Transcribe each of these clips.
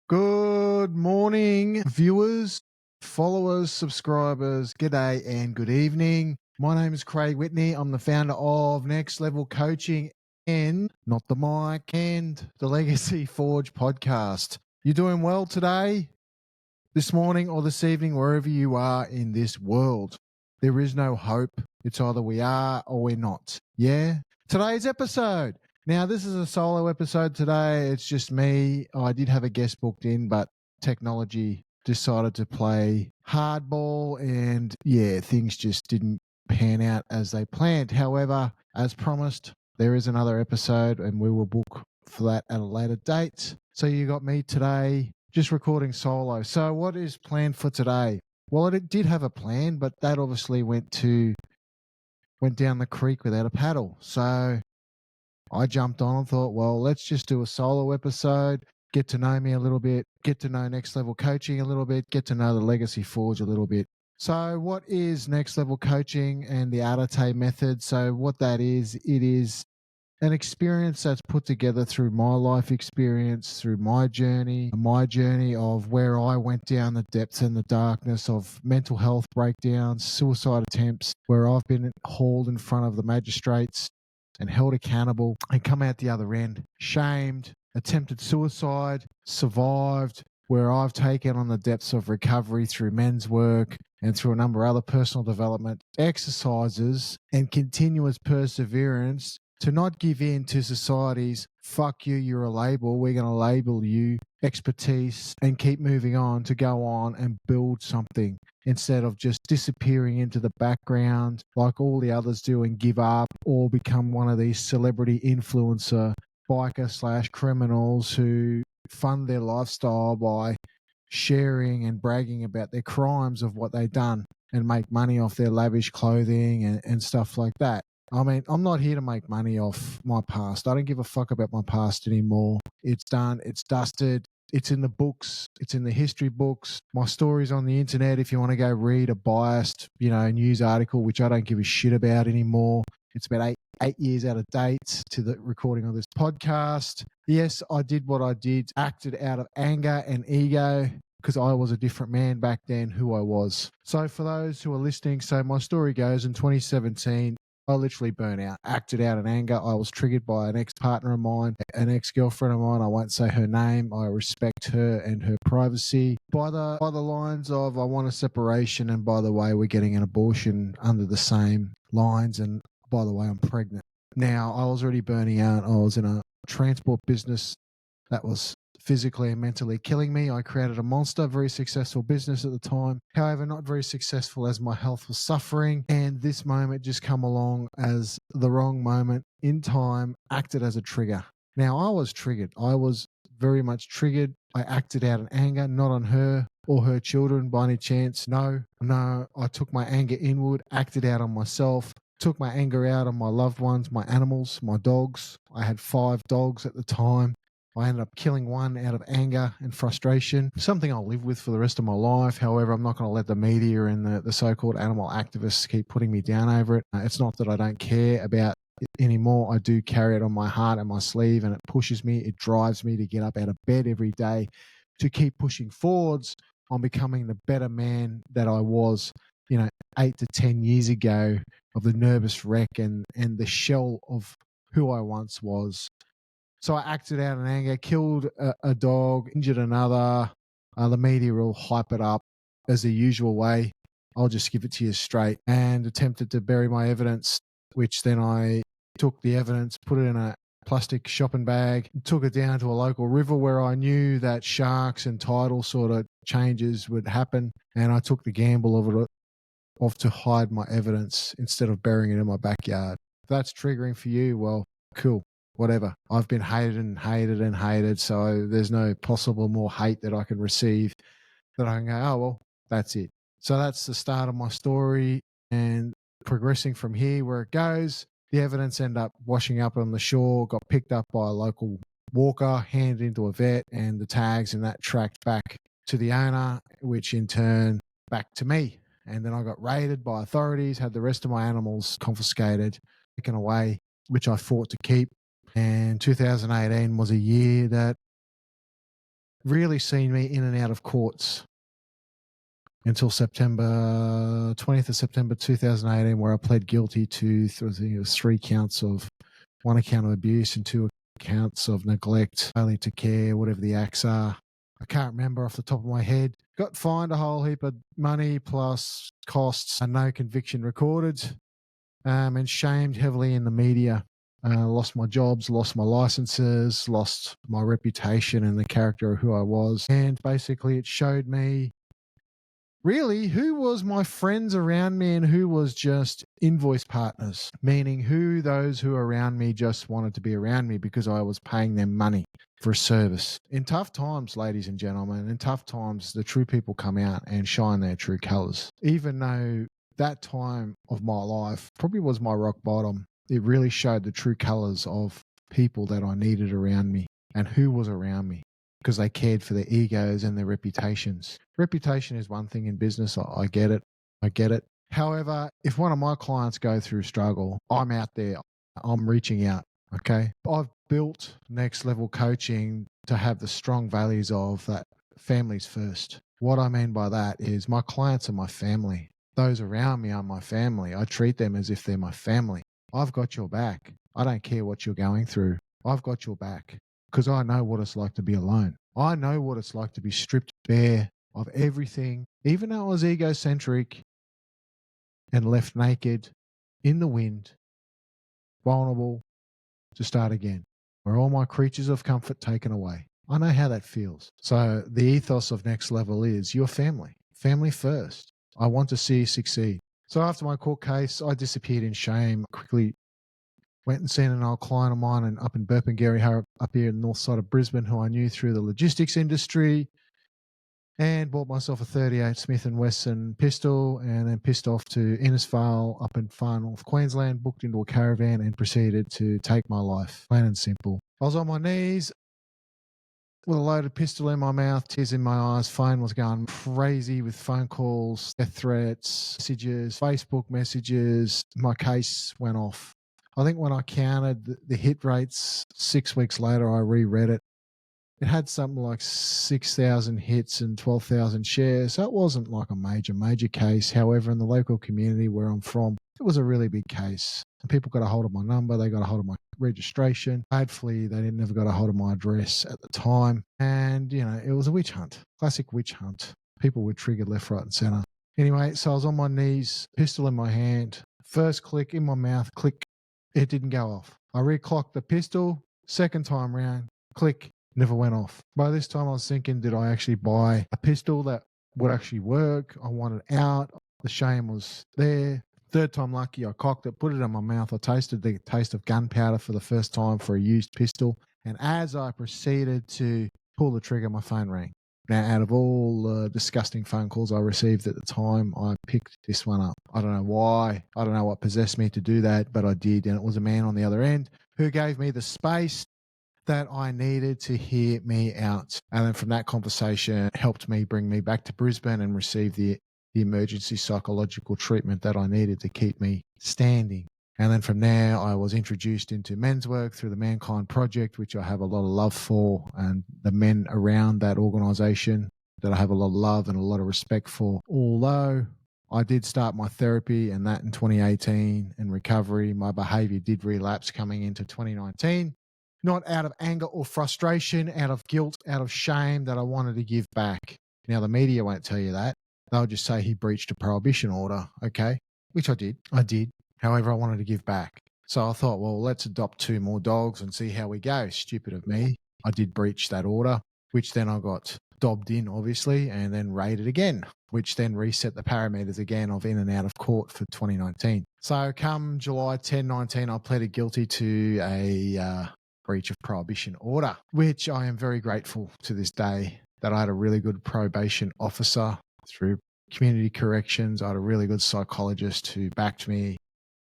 Good morning, viewers, followers, subscribers. G'day and good evening. My name is Craig Whitney. I'm the founder of Next Level Coaching and Not the Mic and the Legacy Forge podcast. You doing well today, this morning, or this evening, wherever you are in this world? There is no hope. It's either we are or we're not. Yeah? Today's episode. Now, this is a solo episode today. It's just me. I did have a guest booked in, but technology decided to play hardball and, things just didn't pan out as they planned. However, as promised, there is another episode and we will book for that at a later date. So you got me today just recording solo. So what is planned for today? Well, it did have a plan, but that obviously went down the creek without a paddle. So I jumped on and thought, well, let's just do a solo episode, get to know me a little bit, get to know Next Level Coaching a little bit, get to know the Legacy Forge a little bit. So what is Next Level Coaching and the ARETE Method? So what that is, it is an experience that's put together through my life experience, through my journey of where I went down the depths and the darkness of mental health breakdowns, suicide attempts, where I've been hauled in front of the magistrates and held accountable and come out the other end, shamed, attempted suicide, survived, where I've taken on the depths of recovery through men's work and through a number of other personal development exercises and continuous perseverance to not give in to society's fuck you, you're a label, we're going to label you, expertise, and keep moving on to go on and build something instead of just disappearing into the background like all the others do and give up or become one of these celebrity influencer biker / criminals who fund their lifestyle by sharing and bragging about their crimes of what they've done and make money off their lavish clothing and stuff like that. I mean, I'm not here to make money off my past. I don't give a fuck about my past anymore. It's done. It's dusted. It's in the books. It's in the history books. My story's on the internet if you want to go read a biased, news article, which I don't give a shit about anymore. It's about eight years out of date to the recording of this podcast. Yes, I did what I did, acted out of anger and ego because I was a different man back then who I was. So for those who are listening, so my story goes in 2017, I literally burnt out, acted out in anger. I was triggered by an ex-partner of mine, an ex-girlfriend of mine. I won't say her name. I respect her and her privacy. By the lines of I want a separation, and by the way, we're getting an abortion under the same lines, and by the way, I'm pregnant. Now, I was already burning out. I was in a transport business that was physically and mentally killing me. I created a monster, very successful business at the time. However, not very successful as my health was suffering. And this moment just come along as the wrong moment in time, acted as a trigger. Now, I was triggered. I was very much triggered. I acted out in anger, not on her or her children by any chance. No, I took my anger inward, acted out on myself, took my anger out on my loved ones, my animals, my dogs. I had 5 dogs at the time. I ended up killing one out of anger and frustration, something I'll live with for the rest of my life. However, I'm not going to let the media and the so-called animal activists keep putting me down over it. It's not that I don't care about it anymore. I do carry it on my heart and my sleeve, and it pushes me. It drives me to get up out of bed every day to keep pushing forwards on becoming the better man that I was, 8 to 10 years ago, of the nervous wreck and the shell of who I once was. So I acted out in anger, killed a dog, injured another. The media will hype it up as the usual way. I'll just give it to you straight, and attempted to bury my evidence, which then I took the evidence, put it in a plastic shopping bag, took it down to a local river where I knew that sharks and tidal sort of changes would happen. And I took the gamble of to hide my evidence instead of burying it in my backyard. If that's triggering for you, well, cool. Whatever. I've been hated and hated and hated, so there's no possible more hate that I can receive that I can go, oh, well, that's it. So that's the start of my story, and progressing from here where it goes. The evidence ended up washing up on the shore, got picked up by a local walker, handed into a vet, and the tags and that tracked back to the owner, which in turn back to me. And then I got raided by authorities, had the rest of my animals confiscated, taken away, which I fought to keep. And 2018 was a year that really seen me in and out of courts until 20th of September 2018, where I pled guilty to, I think it was 3 counts of, 1 account of abuse and 2 counts of neglect, failure to care, whatever the acts are. I can't remember off the top of my head. Got fined a whole heap of money plus costs and no conviction recorded, and shamed heavily in the media. Lost my jobs, lost my licenses, lost my reputation and the character of who I was. And basically it showed me really who was my friends around me and who was just invoice partners, meaning those who around me just wanted to be around me because I was paying them money for a service. In tough times, ladies and gentlemen, in tough times, the true people come out and shine their true colors. Even though that time of my life probably was my rock bottom, it really showed the true colors of people that I needed around me and who was around me, because they cared for their egos and their reputations. Reputation is one thing in business. I get it. I get it. However, if one of my clients go through struggle, I'm out there. I'm reaching out. Okay. I've built next level coaching to have the strong values of that families first. What I mean by that is my clients are my family. Those around me are my family. I treat them as if they're my family. I've got your back. I don't care what you're going through. I've got your back because I know what it's like to be alone. I know what it's like to be stripped bare of everything, even though I was egocentric and left naked in the wind, vulnerable to start again, where all my creatures of comfort taken away. I know how that feels. So the ethos of Next Level is your family. Family first. I want to see you succeed. So after my court case, I disappeared in shame, quickly went and seen an old client of mine and up in Burpengary, up here in the north side of Brisbane, who I knew through the logistics industry, and bought myself a 38 Smith & Wesson pistol, and then pissed off to Innisfail up in far north Queensland, booked into a caravan and proceeded to take my life, plain and simple. I was on my knees with a loaded pistol in my mouth, tears in my eyes. Phone was going crazy with phone calls, death threats, messages, Facebook messages. My case went off. I think when I counted the hit rates 6 weeks later, I reread it. It had something like 6,000 hits and 12,000 shares. So it wasn't like a major case. However, in the local community where I'm from, it was a really big case. And people got a hold of my number. They got a hold of my registration. Hopefully, they never got a hold of my address at the time. And, it was a witch hunt. Classic witch hunt. People were triggered left, right, and center. Anyway, so I was on my knees, pistol in my hand. First click in my mouth, click. It didn't go off. I reclocked the pistol. Second time round, click. Never went off. By this time, I was thinking, did I actually buy a pistol that would actually work? I wanted out. The shame was there. Third time lucky, I cocked it, put it in my mouth. I tasted the taste of gunpowder for the first time for a used pistol. And as I proceeded to pull the trigger, my phone rang. Now, out of all the disgusting phone calls I received at the time, I picked this one up. I don't know why. I don't know what possessed me to do that, but I did. And it was a man on the other end who gave me the space that I needed to hear me out. And then from that conversation, it helped me bring me back to Brisbane and receive the emergency psychological treatment that I needed to keep me standing. And then from there, I was introduced into men's work through the Mankind Project, which I have a lot of love for, and the men around that organisation that I have a lot of love and a lot of respect for. Although I did start my therapy and that in 2018 and recovery, my behaviour did relapse coming into 2019. Not out of anger or frustration, out of guilt, out of shame that I wanted to give back. Now, the media won't tell you that. They'll just say he breached a prohibition order, okay, which I did. However, I wanted to give back. So I thought, well, let's adopt 2 more dogs and see how we go. Stupid of me. I did breach that order, which then I got dobbed in, obviously, and then raided again, which then reset the parameters again of in and out of court for 2019. So come July 10, 19, I pleaded guilty to a breach of prohibition order, which I am very grateful to this day that I had a really good probation officer through community corrections. I had a really good psychologist who backed me.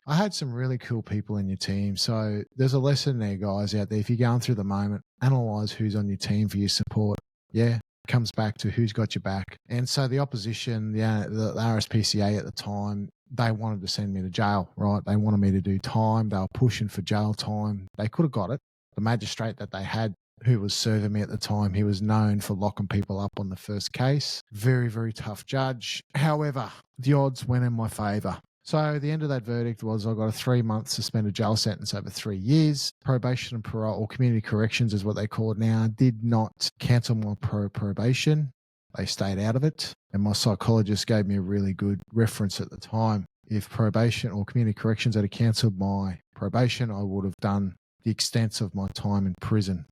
I had some really cool people in your team. So there's a lesson there, guys, out there. If you're going through the moment, analyze who's on your team for your support. Yeah, it comes back to who's got your back. And so the opposition, the RSPCA at the time, they wanted to send me to jail, right? They wanted me to do time. They were pushing for jail time. They could have got it. The magistrate that they had who was serving me at the time. He was known for locking people up on the first case. Very, very tough judge. However, the odds went in my favour. So the end of that verdict was I got a 3-month suspended jail sentence over 3 years. Probation and parole, or community corrections is what they call it now, did not cancel my probation. They stayed out of it. And my psychologist gave me a really good reference at the time. If probation or community corrections had cancelled my probation, I would have done the extent of my time in prison.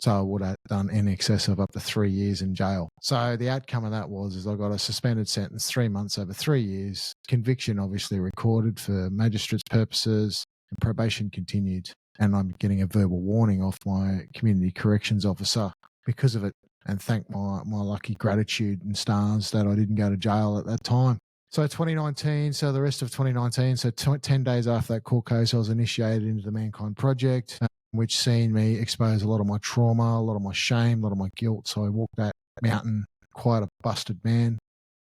So I would have done in excess of up to 3 years in jail. So the outcome of that was I got a suspended sentence, 3 months over 3 years. Conviction obviously recorded for magistrate's purposes, and probation continued. And I'm getting a verbal warning off my community corrections officer because of it. And thank my lucky gratitude and stars that I didn't go to jail at that time. So 2019, so the rest of 2019, so 10 days after that court case, I was initiated into the Mankind Project, which seen me expose a lot of my trauma, a lot of my shame, a lot of my guilt. So I walked that mountain quite a busted man.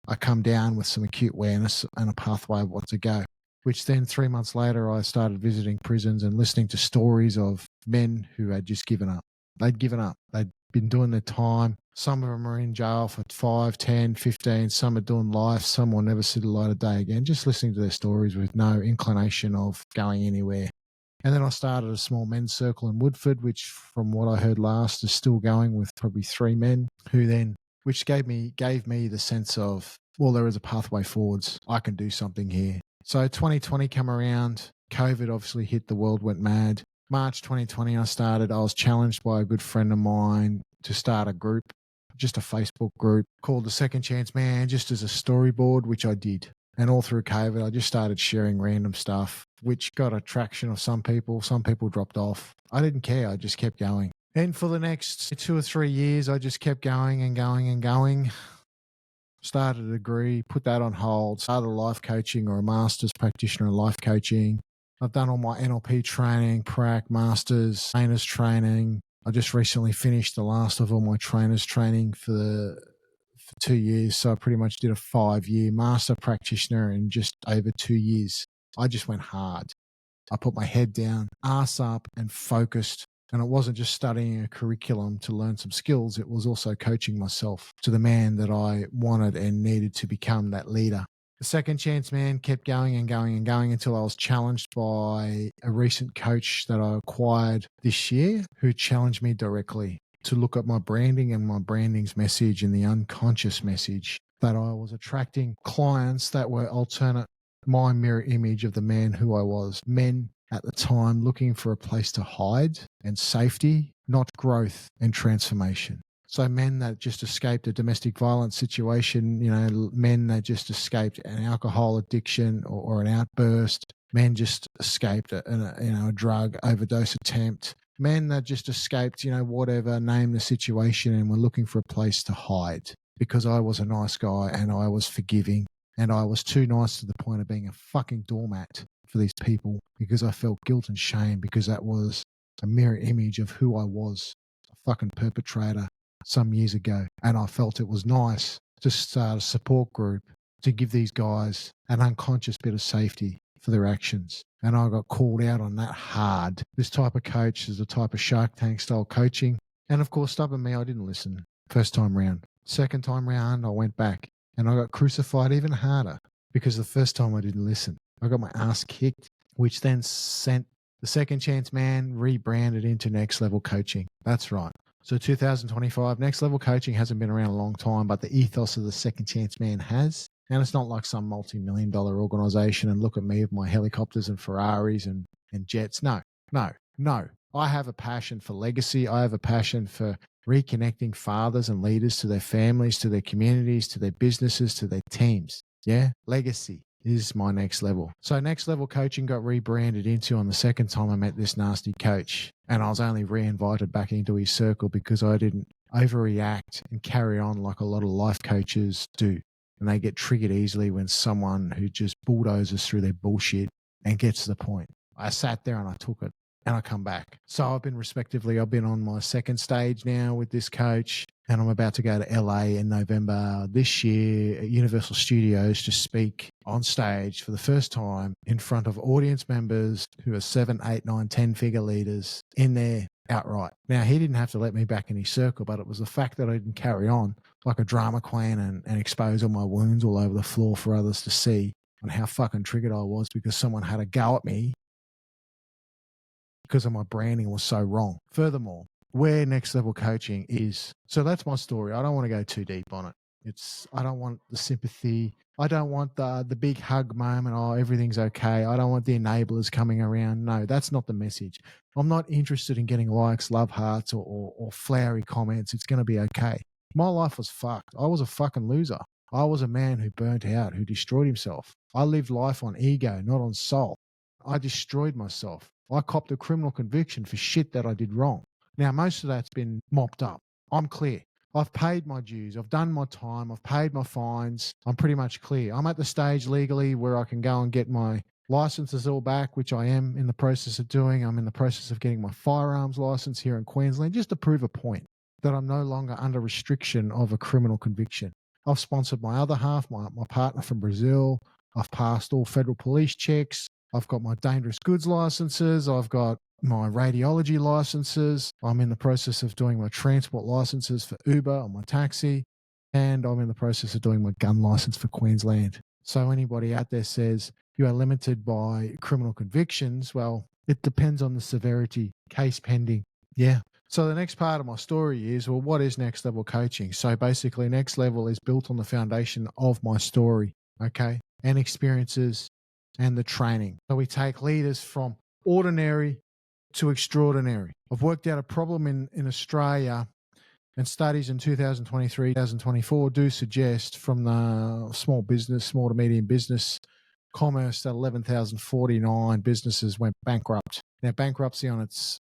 I come down with some acute awareness and a pathway of what to go, which then 3 months later, I started visiting prisons and listening to stories of men who had just given up. They'd given up. They'd been doing their time. Some of them are in jail for 5, 10, 15. Some are doing life. Some will never see the light of day again. Just listening to their stories with no inclination of going anywhere. And then I started a small men's circle in Woodford, which from what I heard last is still going with probably 3 men which gave me the sense of, well, there is a pathway forwards. I can do something here. So 2020 come around. COVID obviously hit. The world went mad. March 2020 I was challenged by a good friend of mine to start a group, just a Facebook group called The Second Chance Man, just as a storyboard, which I did. And all through COVID, I just started sharing random stuff, which got a traction of some people. Some people dropped off. I didn't care. I just kept going. And for the next 2 or 3 years, I just kept going and going and going. Started a degree, put that on hold, started life coaching or a master's practitioner in life coaching. I've done all my NLP training, prac, masters, trainers training. I just recently finished the last of all my trainers training for 2 years. So I pretty much did a 5-year master practitioner in just over 2 years. I just went hard. I put my head down, ass up, and focused. And it wasn't just studying a curriculum to learn some skills. It was also coaching myself to the man that I wanted and needed to become, that leader. The Second Chance Man kept going and going and going until I was challenged by a recent coach that I acquired this year who challenged me directly to look at my branding and my branding's message and the unconscious message that I was attracting clients that were alternate my mirror image of the man who I was. Men at the time looking for a place to hide and safety, not growth and transformation. So men that just escaped a domestic violence situation, men that just escaped an alcohol addiction or an outburst, men just escaped a drug overdose attempt, men that just escaped, whatever, name the situation, and were looking for a place to hide because I was a nice guy and I was forgiving and I was too nice to the point of being a fucking doormat for these people because I felt guilt and shame because that was a mirror image of who I was, a fucking perpetrator some years ago. And I felt it was nice to start a support group to give these guys an unconscious bit of safety for their actions. And I got called out on that hard. This type of coach is the type of Shark Tank style coaching. And of course, stubborn me, I didn't listen. First time round. Second time round, I went back and I got crucified even harder because the first time I didn't listen. I got my ass kicked, which then sent the Second Chance Man rebranded into Next Level Coaching. That's right. So 2025, Next Level Coaching hasn't been around a long time, but the ethos of the Second Chance Man has. And it's not like some multi-million-dollar organization and look at me with my helicopters and Ferraris and jets. No. I have a passion for legacy. I have a passion for reconnecting fathers and leaders to their families, to their communities, to their businesses, to their teams. Yeah, legacy is my next level. So Next Level Coaching got rebranded into on the second time I met this nasty coach. And I was only re-invited back into his circle because I didn't overreact and carry on like a lot of life coaches do. And they get triggered easily when someone who just bulldozes through their bullshit and gets to the point. I sat there and I took it and I come back. So I've been on my second stage now with this coach. And I'm about to go to LA in November this year at Universal Studios to speak on stage for the first time in front of audience members who are 7, 8, 9, 10 figure leaders in their outright. Now, he didn't have to let me back in his circle, but it was the fact that I didn't carry on like a drama queen and expose all my wounds all over the floor for others to see, and how fucking triggered I was because someone had a go at me because of my branding was so wrong. Furthermore, where next level coaching is. So that's my story. I don't want to go too deep on it. I don't want the sympathy. I don't want the big hug moment. Oh, everything's okay. I don't want the enablers coming around. No, that's not the message. I'm not interested in getting likes, love hearts, or flowery comments. It's going to be okay. My life was fucked. I was a fucking loser. I was a man who burnt out, who destroyed himself. I lived life on ego, not on soul. I destroyed myself. I copped a criminal conviction for shit that I did wrong. Now, most of that's been mopped up. I'm clear. I've paid my dues. I've done my time. I've paid my fines. I'm pretty much clear. I'm at the stage legally where I can go and get my licenses all back, which I am in the process of doing. I'm in the process of getting my firearms license here in Queensland just to prove a point that I'm no longer under restriction of a criminal conviction. I've sponsored my other half, my partner from Brazil. I've passed all federal police checks. I've got my dangerous goods licenses. I've got my radiology licenses. I'm in the process of doing my transport licenses for Uber on my taxi. And I'm in the process of doing my gun license for Queensland. So anybody out there says you are limited by criminal convictions, well, it depends on the severity, case pending. Yeah. So the next part of my story is, well, what is next level coaching? So basically next level is built on the foundation of my story, okay, and experiences and the training. So we take leaders from ordinary to extraordinary. I've worked out a problem in Australia, and studies in 2023, 2024 do suggest from the small to medium business commerce that 11,049 businesses went bankrupt. Now, bankruptcy on its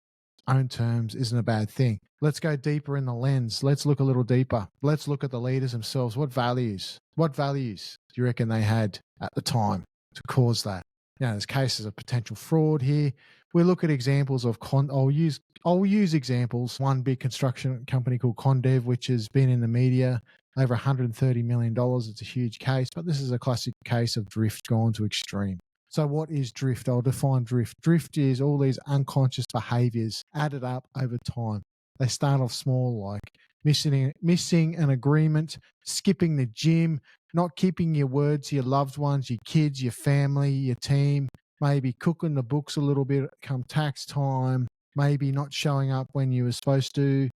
own terms isn't a bad thing. Let's go deeper in the lens. Let's look a little deeper. Let's look at the leaders themselves. What values do you reckon they had at the time to cause that? You know, there's cases of potential fraud here. We look at examples of I'll use examples. One big construction company called Condev, which has been in the media, over $130 million. It's a huge case, but this is a classic case of drift gone to extreme. So what is drift? I'll define drift. Drift is all these unconscious behaviors added up over time. They start off small, like missing an agreement, skipping the gym, not keeping your word to your loved ones, your kids, your family, your team, maybe cooking the books a little bit come tax time, maybe not showing up when you were supposed to.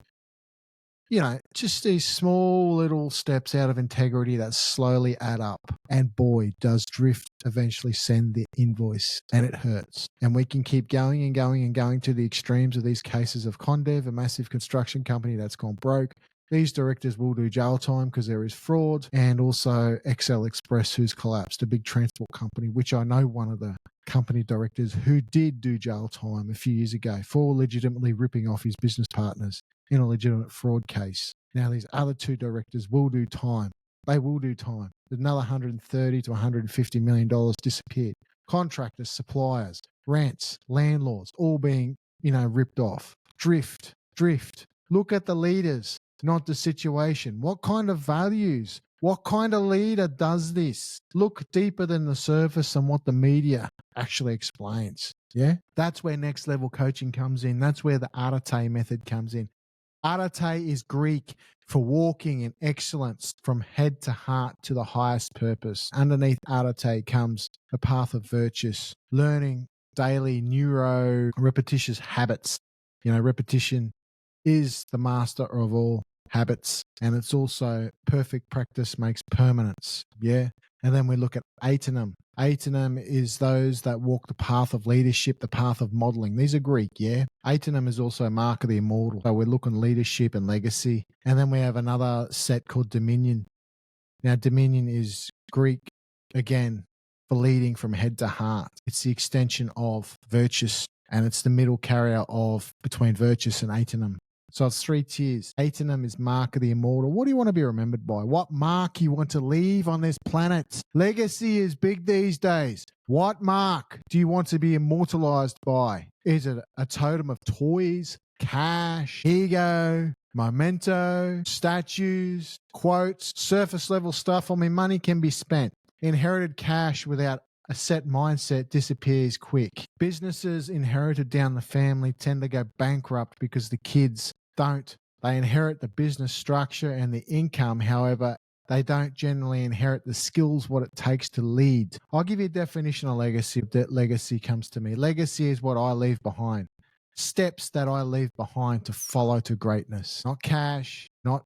You know, just these small little steps out of integrity that slowly add up. And boy, does drift eventually send the invoice, and it hurts. And we can keep going and going and going to the extremes of these cases of Condev, a massive construction company that's gone broke. These directors will do jail time because there is fraud, and also XL Express, who's collapsed, a big transport company, which I know one of the company directors who did do jail time a few years ago for legitimately ripping off his business partners in a legitimate fraud case. Now, these other two directors will do time. They will do time. Another $130 to $150 million disappeared. Contractors, suppliers, rents, landlords, all being, ripped off. Drift. Look at the leaders, not the situation. What kind of values? What kind of leader does this? Look deeper than the surface and what the media actually explains. Yeah? That's where next level coaching comes in. That's where the ARETE method comes in. ARETE is Greek for walking in excellence from head to heart to the highest purpose. Underneath ARETE comes the path of virtuous, learning daily repetitious habits. Repetition is the master of all habits, and it's also perfect practice makes permanence. Yeah. And then we look at Atenim. Atenim is those that walk the path of leadership, the path of modeling. These are Greek, yeah? Atenim is also a mark of the immortal. So we're looking leadership and legacy. And then we have another set called Dominion. Now, Dominion is Greek, again, for leading from head to heart. It's the extension of virtuous, and it's the middle carrier of between virtuous and Atenim. So it's 3 tiers. Atenim is mark of the immortal. What do you want to be remembered by? What mark you want to leave on this planet? Legacy is big these days. What mark do you want to be immortalized by? Is it a totem of toys, cash, ego, memento, statues, quotes, surface level stuff? I mean, money can be spent. Inherited cash without a set mindset disappears quick. Businesses inherited down the family tend to go bankrupt because the kids don't. They inherit the business structure and the income. However, they don't generally inherit the skills, what it takes to lead. I'll give you a definition of legacy. That legacy comes to me. Legacy is what I leave behind. Steps that I leave behind to follow to greatness. Not cash, not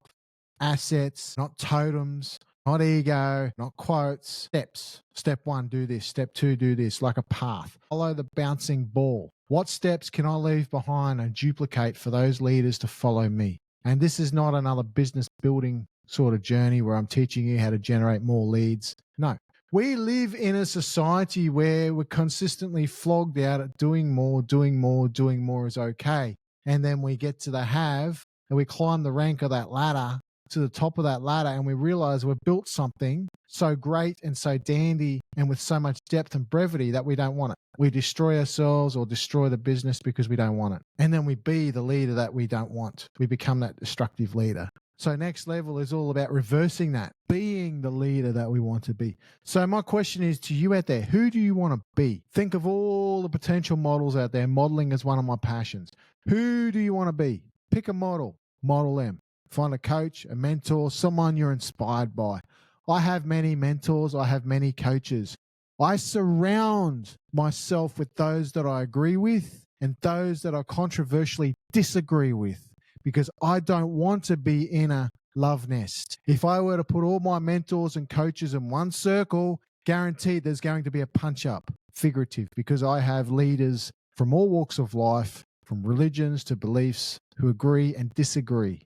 assets, not totems, not ego, not quotes. Steps. Step 1, do this. Step 2, do this. Like a path. Follow the bouncing ball. What steps can I leave behind and duplicate for those leaders to follow me? And this is not another business building sort of journey where I'm teaching you how to generate more leads. No. We live in a society where we're consistently flogged out at doing more is okay. And then we get to the have and we climb the rank of that ladder to the top of that ladder and we realize we've built something so great and so dandy and with so much depth and brevity that we don't want it. We destroy ourselves or destroy the business because we don't want it. And then we be the leader that we don't want. We become that destructive leader. So next level is all about reversing that, being the leader that we want to be. So my question is to you out there, who do you want to be? Think of all the potential models out there. Modeling is one of my passions. Who do you want to be? Pick a model, model them. Find a coach, a mentor, someone you're inspired by. I have many mentors. I have many coaches. I surround myself with those that I agree with and those that I controversially disagree with, because I don't want to be in a love nest. If I were to put all my mentors and coaches in one circle, guaranteed there's going to be a punch up, figurative, because I have leaders from all walks of life, from religions to beliefs, who agree and disagree.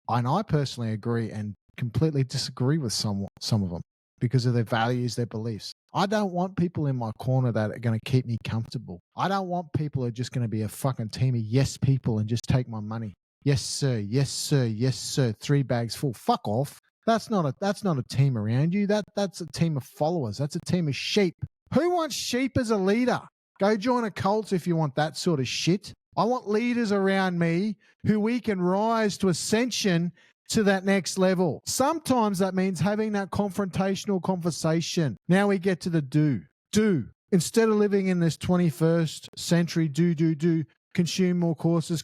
And I personally agree and completely disagree with some of them because of their values, their beliefs. I don't want people in my corner that are going to keep me comfortable. I don't want people who are just going to be a fucking team of yes people and just take my money. Yes, sir. Yes, sir. Yes, sir. 3 bags full. Fuck off. That's not a team around you. That's a team of followers. That's a team of sheep. Who wants sheep as a leader? Go join a cult if you want that sort of shit. I want leaders around me who we can rise to ascension to that next level. Sometimes that means having that confrontational conversation. Now we get to the do. Do. Instead of living in this 21st century, do. Consume more courses,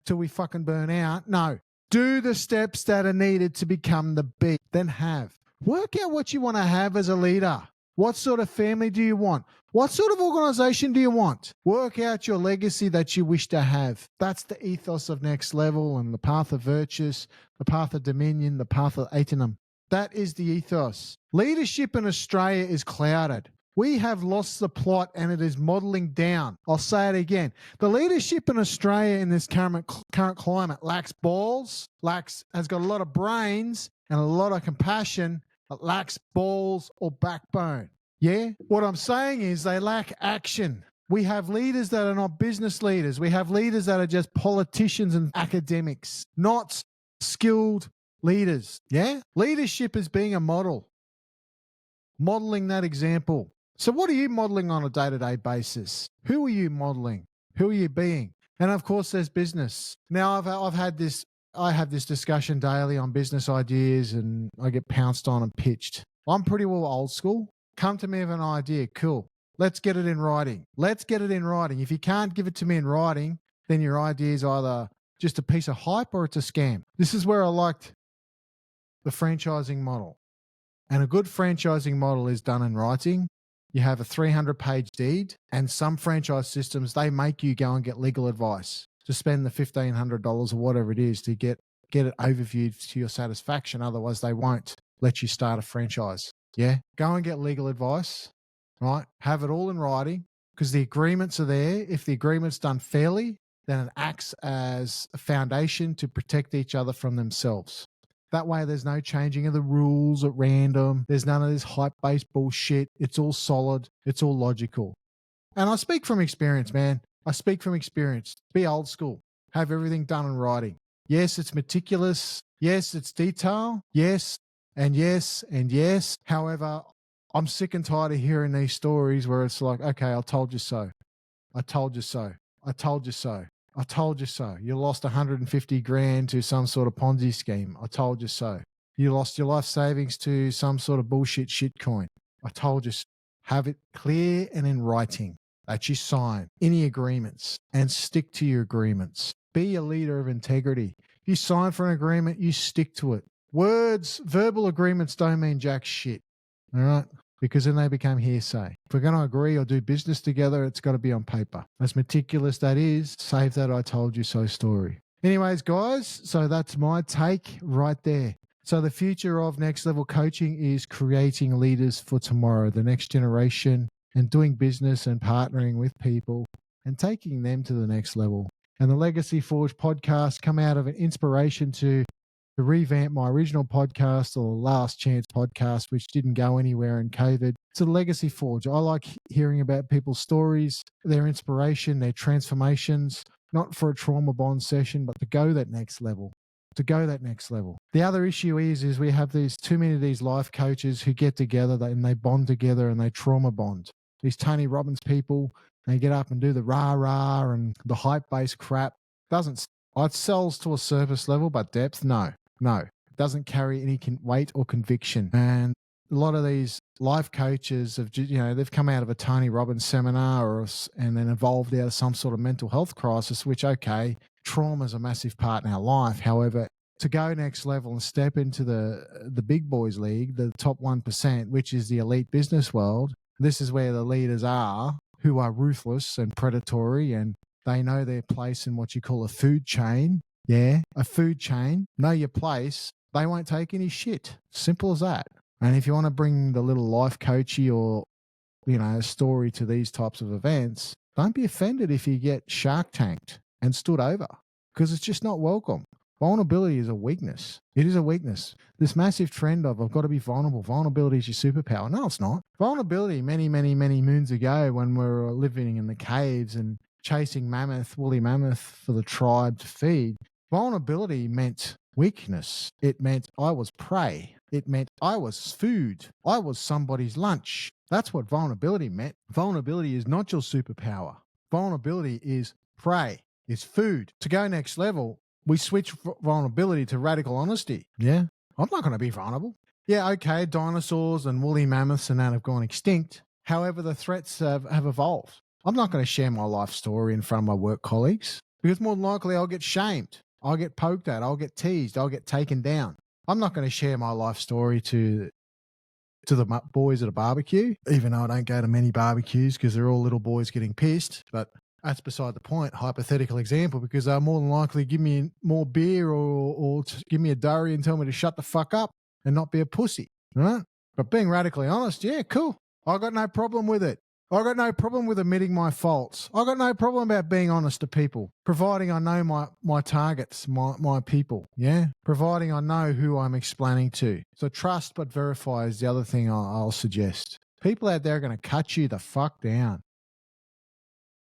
till we fucking burn out. No. Do the steps that are needed to become the be. Then have. Work out what you want to have as a leader. What sort of family do you want? What sort of organization do you want? Work out your legacy that you wish to have. That's the ethos of next level and the path of virtues, the path of dominion, the path of aetenum. That is the ethos. Leadership in Australia is clouded. We have lost the plot and it is modelling down. I'll say it again. The leadership in Australia in this current climate lacks balls, has got a lot of brains and a lot of compassion, but lacks balls or backbone. Yeah? What I'm saying is they lack action. We have leaders that are not business leaders. We have leaders that are just politicians and academics, not skilled leaders. Yeah? Leadership is being a model, modeling that example. So what are you modeling on a day-to-day basis? Who are you modeling? Who are you being? And of course, there's business. Now, I have this discussion daily on business ideas and I get pounced on and pitched. I'm pretty well old school. Come to me with an idea. Cool. Let's get it in writing. If you can't give it to me in writing, then your idea is either just a piece of hype or it's a scam. This is where I liked the franchising model. And a good franchising model is done in writing. You have a 300-page deed, and some franchise systems, they make you go and get legal advice to spend the $1,500 or whatever it is to get it overviewed to your satisfaction. Otherwise, they won't let you start a franchise. Yeah? Go and get legal advice, right? Have it all in writing because the agreements are there. If the agreement's done fairly, then it acts as a foundation to protect each other from themselves. That way, there's no changing of the rules at random. There's none of this hype-based bullshit. It's all solid. It's all logical. And I speak from experience, man. I speak from experience. Be old school. Have everything done in writing. Yes, it's meticulous. Yes, it's detail. Yes, and yes, and yes. However, I'm sick and tired of hearing these stories where it's like, okay, I told you so. I told you so. I told you so. I told you so. You lost 150 grand to some sort of Ponzi scheme. I told you so. You lost your life savings to some sort of bullshit shitcoin. I told you, have it clear and in writing that you sign any agreements and stick to your agreements. Be a leader of integrity. If you sign for an agreement, you stick to it. Words, verbal agreements don't mean jack shit. All right? Because then they become hearsay. If we're going to agree or do business together, it's got to be on paper. As meticulous that is, save that I told you so story. Anyways, guys, so that's my take right there. So the future of Next Level Coaching is creating leaders for tomorrow, the next generation, and doing business and partnering with people and taking them to the next level. And the Legacy Forge podcast come out of an inspiration to revamp my original podcast, or Last Chance podcast, which didn't go anywhere in COVID. So the Legacy Forge. I like hearing about people's stories, their inspiration, their transformations, not for a trauma bond session, but to go that next level. The other issue is we have too many of these life coaches who get together and they bond together and they trauma bond. These Tony Robbins people, they get up and do the rah-rah and the hype-based crap. It sells to a surface level, but depth, no. It doesn't carry any weight or conviction. And a lot of these life coaches they've come out of a Tony Robbins seminar and then evolved out of some sort of mental health crisis, which, okay, trauma is a massive part in our life. However, to go next level and step into the big boys league, the top 1%, which is the elite business world, this is where the leaders are, who are ruthless and predatory, and they know their place in what you call a food chain. Yeah, a food chain. Know your place. They won't take any shit. Simple as that. And if you want to bring the little life coachy or, story to these types of events, don't be offended if you get shark tanked and stood over, because it's just not welcome. Vulnerability is a weakness. It is a weakness. This massive trend of I've got to be vulnerable. Vulnerability is your superpower. No, it's not. Vulnerability many, many, many moons ago when we were living in the caves and chasing woolly mammoth for the tribe to feed, vulnerability meant weakness. It meant I was prey. It meant I was food. I was somebody's lunch. That's what vulnerability meant. Vulnerability is not your superpower. Vulnerability is prey. It's food. To go next level, we switch vulnerability to radical honesty. Yeah, I'm not going to be vulnerable. Yeah, okay, dinosaurs and woolly mammoths and that have gone extinct. However, the threats have evolved. I'm not going to share my life story in front of my work colleagues because more than likely I'll get shamed. I'll get poked at. I'll get teased. I'll get taken down. I'm not going to share my life story to the boys at a barbecue, even though I don't go to many barbecues because they're all little boys getting pissed. But that's beside the point, hypothetical example, because they'll more than likely give me more beer or give me a durry and tell me to shut the fuck up and not be a pussy, right? But being radically honest, yeah, cool. I got no problem with it. I got no problem with admitting my faults. I got no problem about being honest to people, providing I know my targets, my people, yeah? Providing I know who I'm explaining to. So trust but verify is the other thing I'll suggest. People out there are going to cut you the fuck down.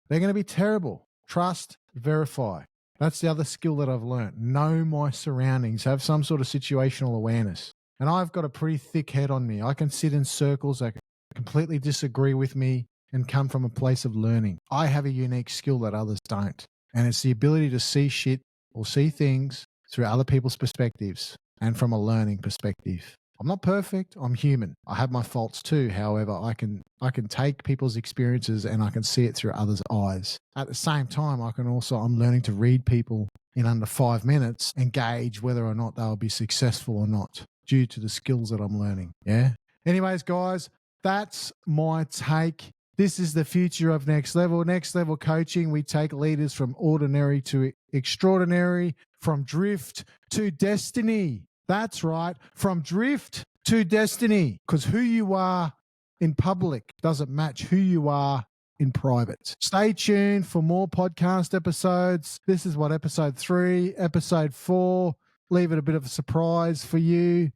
They're going to be terrible. Trust, verify. That's the other skill that I've learned. Know my surroundings. Have some sort of situational awareness. And I've got a pretty thick head on me. I can sit in circles that completely disagree with me and come from a place of learning. I have a unique skill that others don't. And it's the ability to see shit or see things through other people's perspectives and from a learning perspective. I'm not perfect. I'm human. I have my faults too. However, I can take people's experiences and I can see it through others' eyes. At the same time, I'm learning to read people in under 5 minutes and gauge whether or not they'll be successful or not due to the skills that I'm learning. Yeah. Anyways, guys, that's my take. This is the future of Next Level. Next Level Coaching, we take leaders from ordinary to extraordinary, from drift to destiny. That's right, from drift to destiny, because who you are in public doesn't match who you are in private. Stay tuned for more podcast episodes. This is episode 3, episode 4. Leave it a bit of a surprise for you.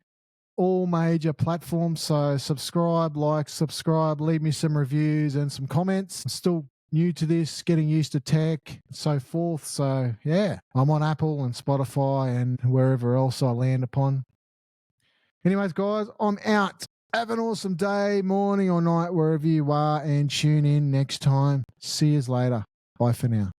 All major platforms, so subscribe, leave me some reviews and some comments. I'm still new to this, getting used to tech and so forth. So yeah, I'm on Apple and Spotify and wherever else I land upon. Anyways, guys, I'm out. Have an awesome day, morning or night, wherever you are, and tune in next time. See you later. Bye for now.